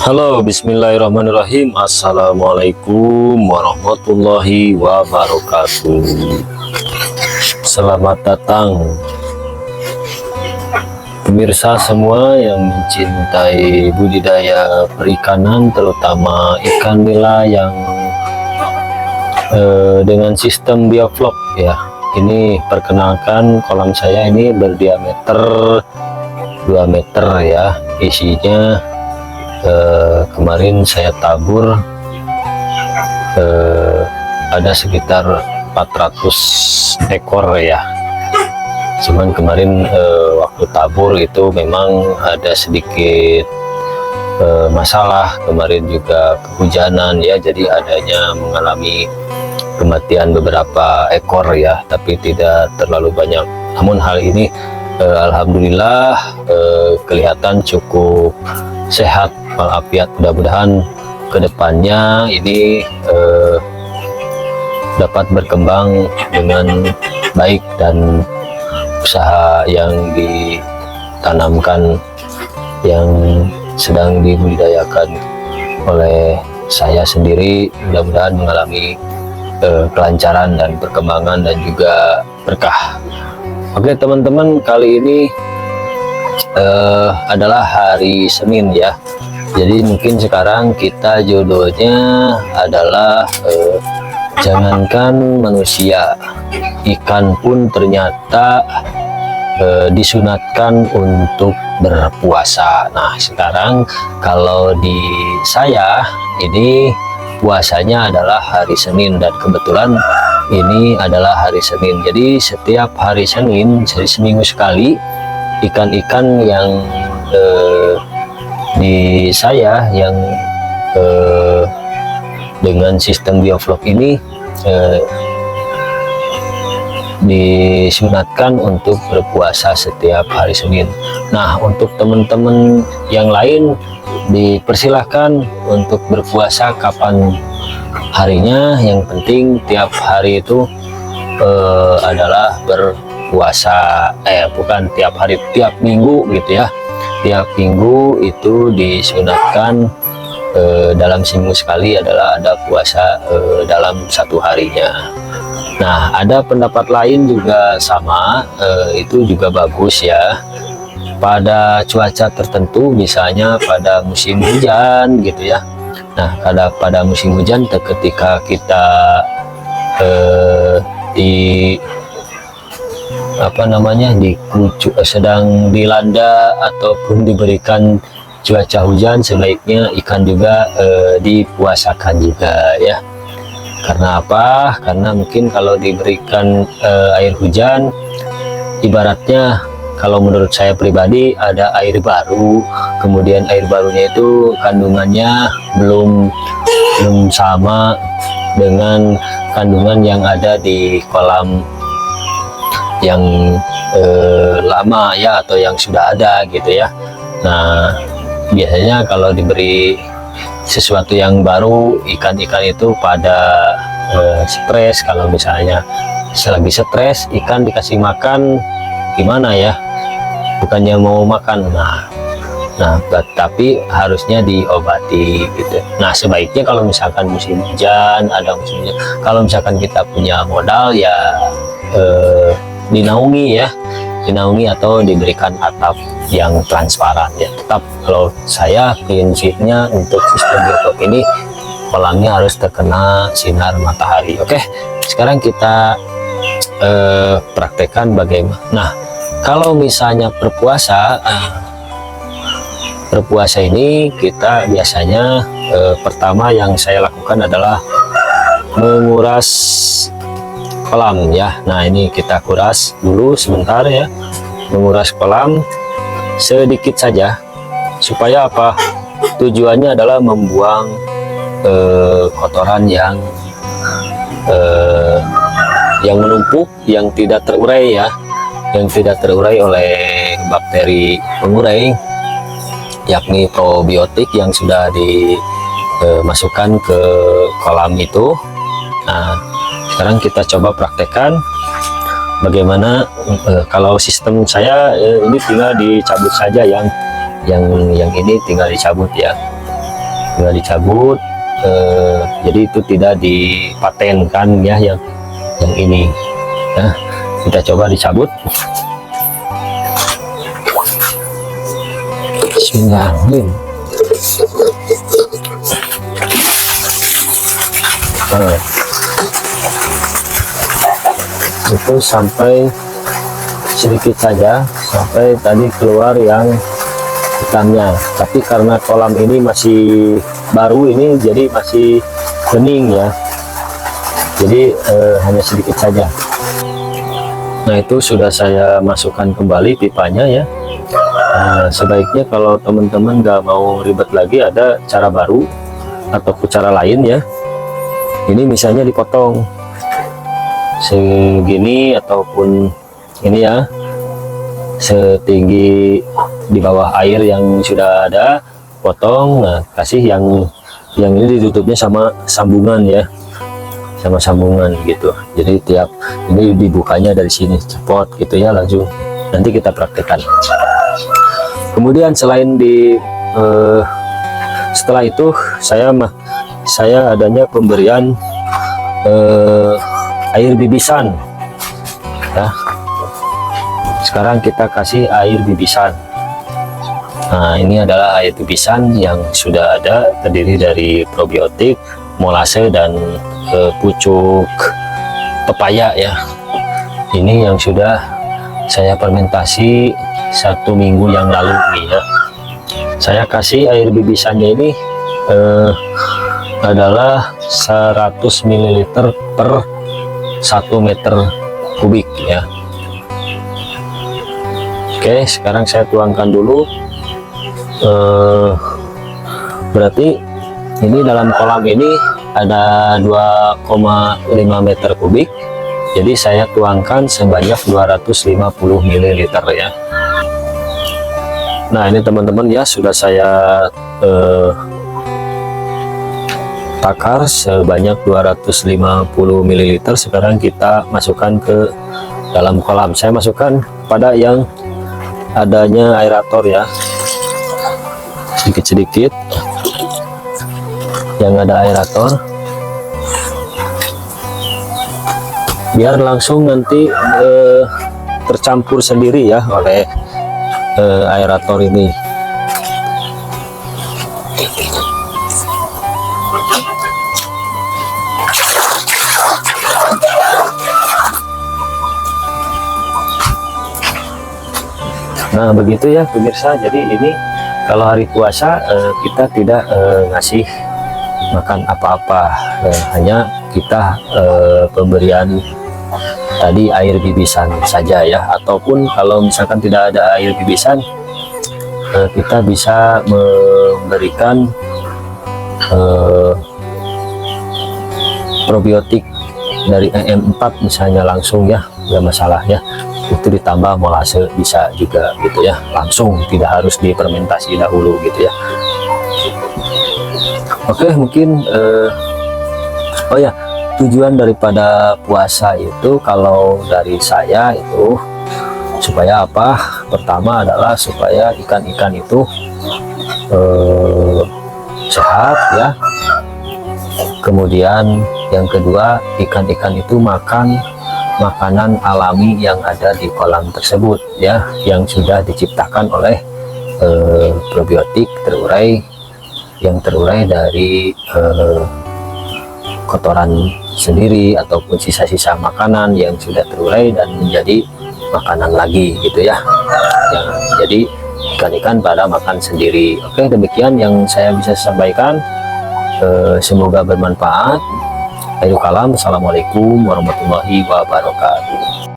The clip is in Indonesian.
Halo, bismillahirrahmanirrahim. Assalamualaikum warahmatullahi wabarakatuh. Selamat datang pemirsa semua yang mencintai budidaya perikanan, terutama ikan nila yang dengan sistem bioflok ya. Ini perkenalkan, kolam saya ini berdiameter 2 meter ya. Isinya kemarin saya tabur ada sekitar 400 ekor ya. Cuman kemarin waktu tabur itu memang ada sedikit masalah. Kemarin juga kehujanan ya, jadi adanya mengalami kematian beberapa ekor ya, tapi tidak terlalu banyak. Namun hal ini alhamdulillah kelihatan cukup sehat walafiat. Mudah-mudahan kedepannya ini dapat berkembang dengan baik dan usaha yang ditanamkan yang sedang dibudidayakan oleh saya sendiri mudah-mudahan mengalami kelancaran dan perkembangan dan juga berkah. Oke teman-teman, kali ini adalah hari Senin ya. Jadi mungkin sekarang kita judulnya adalah jangankan manusia, ikan pun ternyata disunatkan untuk berpuasa. Nah sekarang kalau di saya ini puasanya adalah hari Senin, dan kebetulan ini adalah hari Senin. Jadi setiap hari Senin, jadi seminggu sekali, ikan-ikan yang di saya yang dengan sistem bioflok ini disunatkan untuk berpuasa setiap hari Senin. Nah untuk teman-teman yang lain dipersilahkan untuk berpuasa kapan harinya, yang penting tiap hari itu adalah berpuasa, bukan tiap hari, tiap minggu gitu ya. Tiap minggu itu disunatkan dalam seminggu sekali adalah ada puasa dalam satu harinya. Nah ada pendapat lain juga sama, itu juga bagus ya. Pada cuaca tertentu, misalnya pada musim hujan gitu ya. Nah pada musim hujan ketika kita sedang dilanda ataupun diberikan cuaca hujan, sebaiknya ikan juga dipuasakan juga ya. Karena apa? Karena mungkin kalau diberikan air hujan, ibaratnya kalau menurut saya pribadi ada air baru, kemudian air barunya itu kandungannya belum sama dengan kandungan yang ada di kolam yang lama ya, atau yang sudah ada gitu ya. Nah biasanya kalau diberi sesuatu yang baru, ikan-ikan itu pada stres. Kalau misalnya selagi stres, ikan dikasih makan gimana ya, bukannya mau makan. Nah tapi harusnya diobati gitu. Nah sebaiknya kalau misalkan musim hujan, ada musim hujan, kalau misalkan kita punya modal ya dinaungi atau diberikan atap yang transparan ya. Tetap kalau saya prinsipnya untuk sistem bioflok ini kolamnya harus terkena sinar matahari. Oke, sekarang kita praktekkan bagaimana. Nah kalau misalnya berpuasa ini kita biasanya pertama yang saya lakukan adalah menguras kolam ya. Nah ini kita kuras dulu sebentar ya, menguras kolam sedikit saja. Supaya apa? Tujuannya adalah membuang kotoran yang menumpuk, yang tidak terurai ya, yang tidak terurai oleh bakteri pengurai, yakni probiotik yang sudah dimasukkan ke kolam itu. Nah sekarang kita coba praktekkan bagaimana kalau sistem saya ini tinggal dicabut saja, yang ini tinggal dicabut ya. sudah dicabut. Jadi itu tidak dipatenkan ya, yang ini ya. Kita coba dicabut. Bismillahirrahmanirrahim. Nah, itu sampai sedikit saja, sampai tadi keluar yang hitamnya. Tapi karena kolam ini masih baru ini, jadi masih bening ya, jadi hanya sedikit saja. Nah, itu sudah saya masukkan kembali pipanya ya. Nah, sebaiknya kalau teman-teman nggak mau ribet lagi, ada cara baru atau cara lain ya. Ini misalnya dipotong segini ataupun ini ya, setinggi di bawah air yang sudah ada, potong. Nah, kasih yang ini ditutupnya sama sambungan ya, sama sambungan gitu. Jadi tiap ini dibukanya dari sini cepot gitu ya, langsung nanti kita praktekkan. Kemudian selain setelah itu saya adanya pemberian air bibisan ya. Sekarang kita kasih air bibisan. Nah, ini adalah air bibisan yang sudah ada, terdiri dari probiotik, molase, dan pucuk pepaya ya. Ini yang sudah saya fermentasi 1 minggu yang lalu nih ya. Saya kasih air bibisannya ini adalah 100 ml per 1 meter kubik ya. Oke, sekarang saya tuangkan dulu. Berarti ini dalam kolam ini ada 2,5 meter kubik, jadi saya tuangkan sebanyak 250 ml ya. Nah, ini teman-teman ya, sudah saya takar sebanyak 250 ml. Sekarang kita masukkan ke dalam kolam. Saya masukkan pada yang adanya aerator ya, sedikit-sedikit yang ada aerator, biar langsung nanti tercampur sendiri ya oleh aerator ini. Nah, begitu ya pemirsa. Jadi ini kalau hari puasa kita tidak ngasih makan apa-apa, hanya kita pemberian tadi air bibisan saja ya. Ataupun kalau misalkan tidak ada air bibisan, kita bisa memberikan probiotik dari EM4 misalnya langsung ya, nggak masalah ya. Itu ditambah molase bisa juga gitu ya, langsung, tidak harus difermentasi dahulu gitu ya. Oke, mungkin oh ya, tujuan daripada puasa itu kalau dari saya itu supaya apa? Pertama adalah supaya ikan-ikan itu sehat ya. Kemudian yang kedua, ikan-ikan itu makan makanan alami yang ada di kolam tersebut ya, yang sudah diciptakan oleh probiotik yang terurai dari kotoran sendiri ataupun sisa-sisa makanan yang sudah terurai dan menjadi makanan lagi gitu ya. Jadi ikan-ikan pada makan sendiri. Oke, demikian yang saya bisa sampaikan. Semoga bermanfaat. Akhirul kalam, assalamualaikum warahmatullahi wabarakatuh.